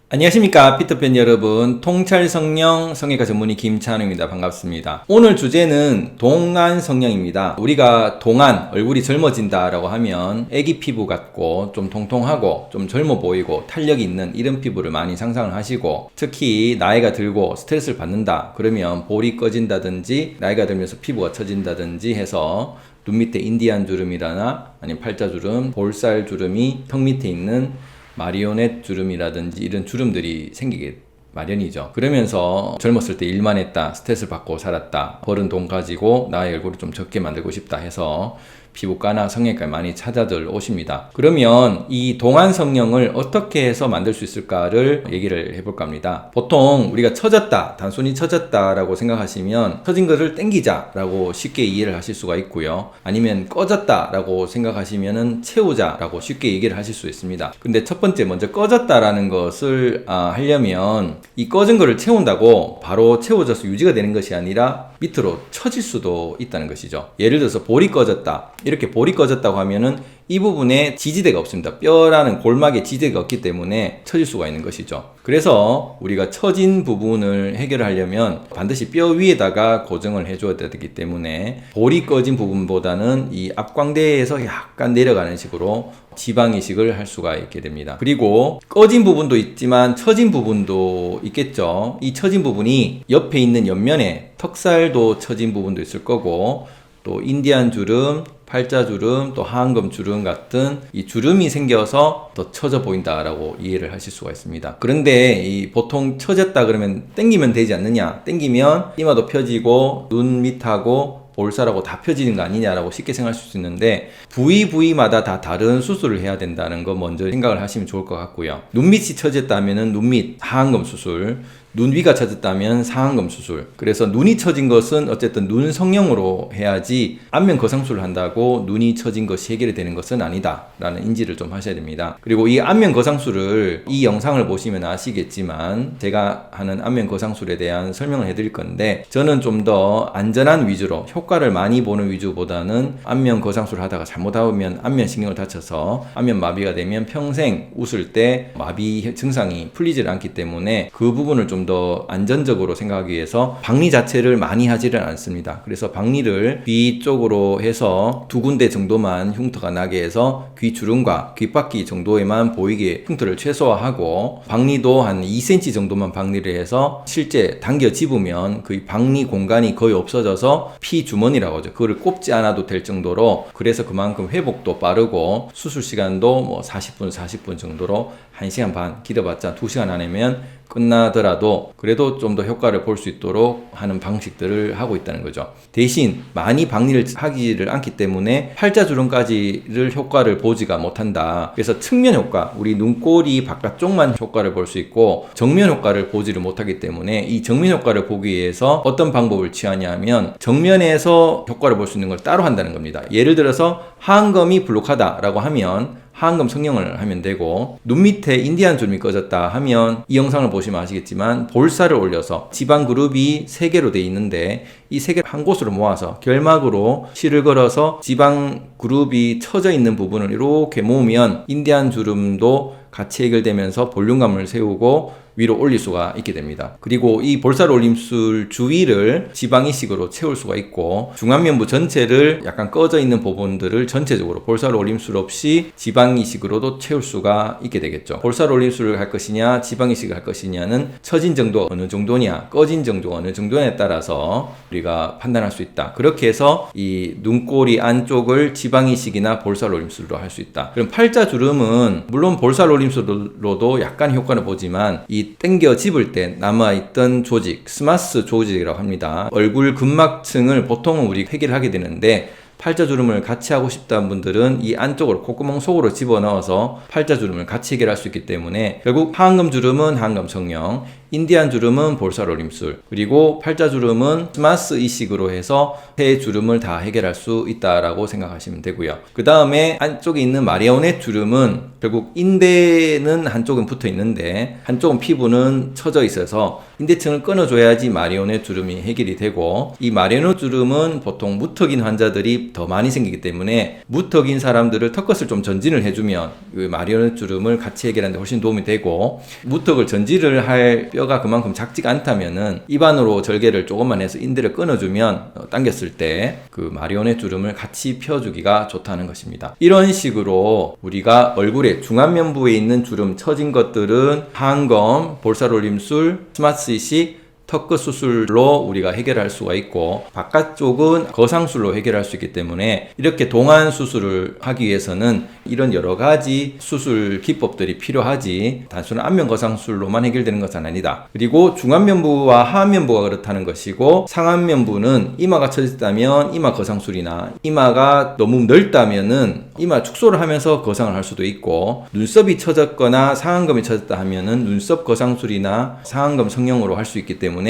안녕하십니까 피터팬 여러분, 통찰 성형 성형외과 전문의 김찬우입니다. 반갑습니다. 오늘 주제는 동안 성형입니다. 우리가 동안, 얼굴이 젊어진다 라고 하면 애기 피부 같고 좀 통통하고 좀 젊어 보이고 탄력이 있는 이런 피부를 많이 상상을 하시고, 특히 나이가 들고 스트레스를 받는다 그러면 볼이 꺼진다든지 나이가 들면서 피부가 처진다든지 해서 눈 밑에 인디안 주름이라나 아니면 팔자주름, 볼살 주름이 턱 밑에 있는 마리오넷 주름이라든지 이런 주름들이 생기게 마련이죠. 그러면서 젊었을 때 일만 했다, 스트레스를 받고 살았다, 벌은 돈 가지고 나의 얼굴을 좀 적게 만들고 싶다 해서 피부과나 성형외과에 많이 찾아들 오십니다. 그러면 이 동안 성형을 어떻게 해서 만들 수 있을까를 얘기를 해볼까 합니다. 보통 우리가 처졌다, 단순히 처졌다 라고 생각하시면 처진 것을 땡기자 라고 쉽게 이해를 하실 수가 있고요. 아니면 꺼졌다 라고 생각하시면 채우자 라고 쉽게 얘기를 하실 수 있습니다. 근데 첫 번째, 먼저 꺼졌다 라는 것을 하려면 이 꺼진 거를 채운다고 바로 채워져서 유지가 되는 것이 아니라 밑으로 처질 수도 있다는 것이죠. 예를 들어서 볼이 꺼졌다, 이렇게 볼이 꺼졌다고 하면은 이 부분에 지지대가 없습니다. 뼈라는 골막에 지지대가 없기 때문에 처질 수가 있는 것이죠. 그래서 우리가 처진 부분을 해결하려면 반드시 뼈 위에다가 고정을 해줘야 되기 때문에 볼이 꺼진 부분보다는 이 앞광대에서 약간 내려가는 식으로 지방 이식을 할 수가 있게 됩니다. 그리고 꺼진 부분도 있지만 처진 부분도 있겠죠. 이 처진 부분이 옆에 있는 옆면에 턱살도 처진 부분도 있을 거고, 또 인디안 주름, 팔자주름, 또 하안검 주름 같은 이 주름이 생겨서 더 처져 보인다라고 이해를 하실 수가 있습니다. 그런데 이 보통 처졌다 그러면 땡기면 되지 않느냐, 땡기면 이마도 펴지고 눈 밑하고 볼살하고 다 펴지는 거 아니냐라고 쉽게 생각할 수 있는데, 부위마다 다 다른 수술을 해야 된다는 거 먼저 생각을 하시면 좋을 것 같고요. 눈 밑이 처졌다면 눈 밑 하안검 수술, 눈 위가 처졌다면 상안검 수술. 그래서 눈이 처진 것은 어쨌든 눈 성형으로 해야지 안면 거상술을 한다고 눈이 처진 것이 해결이 되는 것은 아니다 라는 인지를 좀 하셔야 됩니다. 그리고 이 안면 거상술을 이 영상을 보시면 아시겠지만 제가 하는 안면 거상술에 대한 설명을 해드릴 건데, 저는 좀 더 안전한 위주로, 효과를 많이 보는 위주보다는 안면 거상술을 하다가 잘못하면 안면 신경을 다쳐서 안면 마비가 되면 평생 웃을 때 마비 증상이 풀리질 않기 때문에 그 부분을 좀 더 안전적으로 생각하기 위해서 박리 자체를 많이 하지는 않습니다. 그래서 박리를 귀 쪽으로 해서 2군데 정도만 흉터가 나게 해서 귀 주름과 귓바퀴 정도에만 보이게 흉터를 최소화하고, 박리도 한 2cm 정도만 박리를 해서 실제 당겨 집으면 그 박리 공간이 거의 없어져서 피 주머니라고 하죠. 그거를 꼽지 않아도 될 정도로, 그래서 그만큼 회복도 빠르고 수술 시간도 뭐 40분 정도로 1시간 반, 길어봤자 2시간 안에면 끝나더라도 그래도 좀 더 효과를 볼 수 있도록 하는 방식들을 하고 있다는 거죠. 대신 많이 박리를 하지를 않기 때문에 팔자주름까지를 효과를 보지가 못한다. 그래서 측면 효과, 우리 눈꼬리 바깥쪽만 효과를 볼 수 있고 정면 효과를 보지를 못하기 때문에, 이 정면 효과를 보기 위해서 어떤 방법을 취하냐면 정면에서 효과를 볼 수 있는 걸 따로 한다는 겁니다. 예를 들어서 하안검이 불룩하다라고 하면 하안검 성형을 하면 되고, 눈 밑에 인디안 주름이 꺼졌다 하면 이 영상을 보시면 아시겠지만 볼살을 올려서 지방 그룹이 3개로 되어 있는데 이 3개 한 곳으로 모아서 결막으로 실을 걸어서 지방 그룹이 처져 있는 부분을 이렇게 모으면 인디안 주름도 같이 해결되면서 볼륨감을 세우고 위로 올릴 수가 있게 됩니다. 그리고 이 볼살 올림술 주위를 지방 이식으로 채울 수가 있고, 중안면부 전체를 약간 꺼져 있는 부분들을 전체적으로 볼살 올림술 없이 지방 이식으로도 채울 수가 있게 되겠죠. 볼살 올림술을 할 것이냐 지방 이식을 할 것이냐는 처진 정도 어느 정도냐, 꺼진 정도 어느 정도냐에 따라서 우리가 판단할 수 있다. 그렇게 해서 이 눈꼬리 안쪽을 지방 이식이나 볼살 올림술로 할 수 있다. 그럼 팔자주름은 물론 볼살 올림술로도 약간 효과를 보지만 이 당겨 집을 때 남아있던 조직, 스마스 조직이라고 합니다. 얼굴 근막층을 보통은 우리 해결을 하게 되는데, 팔자주름을 같이 하고 싶다는 분들은 이 안쪽으로 콧구멍 속으로 집어넣어서 팔자주름을 같이 해결할 수 있기 때문에 결국 하안검 주름은 하안검 성형, 인디안 주름은 볼살올림술, 그리고 팔자주름은 스마스 이식으로 해서 세 주름을 다 해결할 수 있다라고 생각하시면 되고요. 그 다음에 안쪽에 있는 마리오넷 주름은 결국 인대는 한쪽은 붙어 있는데 한쪽은 피부는 처져 있어서 인대층을 끊어줘야지 마리오넷 주름이 해결이 되고, 이 마리오넷 주름은 보통 무턱인 환자들이 더 많이 생기기 때문에 무턱인 사람들을 턱끝을 좀 전진을 해주면 그 마리오넷 주름을 같이 해결하는 데 훨씬 도움이 되고, 무턱을 전진을 할 뼈가 그만큼 작지가 않다면은 입안으로 절개를 조금만 해서 인대를 끊어주면 당겼을 때 그 마리오넷 주름을 같이 펴주기가 좋다는 것입니다. 이런 식으로 우리가 얼굴에 중안면부에 있는 주름 처진 것들은 하안검, 볼살올림술, 스마스 이식, 턱끝 수술로 우리가 해결할 수가 있고, 바깥쪽은 거상술로 해결할 수 있기 때문에 이렇게 동안 수술을 하기 위해서는 이런 여러 가지 수술 기법들이 필요하지 단순한 안면 거상술로만 해결되는 것은 아니다. 그리고 중안면부와 하안면부가 그렇다는 것이고, 상안면부는 이마가 처졌다면 이마 거상술이나 이마가 너무 넓다면은 이마 축소를 하면서 거상을 할 수도 있고, 눈썹이 처졌거나 상안검이 처졌다 하면은 눈썹 거상술이나 상안검 성형으로 할 수 있기 때문에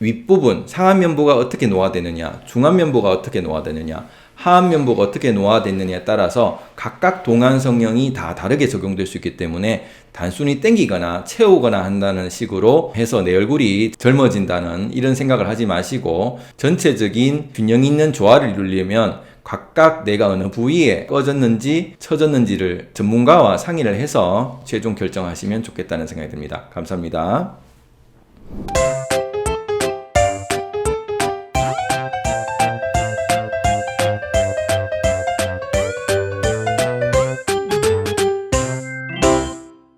윗부분 상안면부가 어떻게 노화되느냐, 중안면부가 어떻게 노화되느냐, 하안면부가 어떻게 노화됐느냐에 따라서 각각 동안 성형이 다 다르게 적용될 수 있기 때문에 단순히 땡기거나 채우거나 한다는 식으로 해서 내 얼굴이 젊어진다는 이런 생각을 하지 마시고, 전체적인 균형 있는 조화를 이루려면 각각 내가 어느 부위에 꺼졌는지 처졌는지를 전문가와 상의를 해서 최종 결정하시면 좋겠다는 생각이 듭니다. 감사합니다.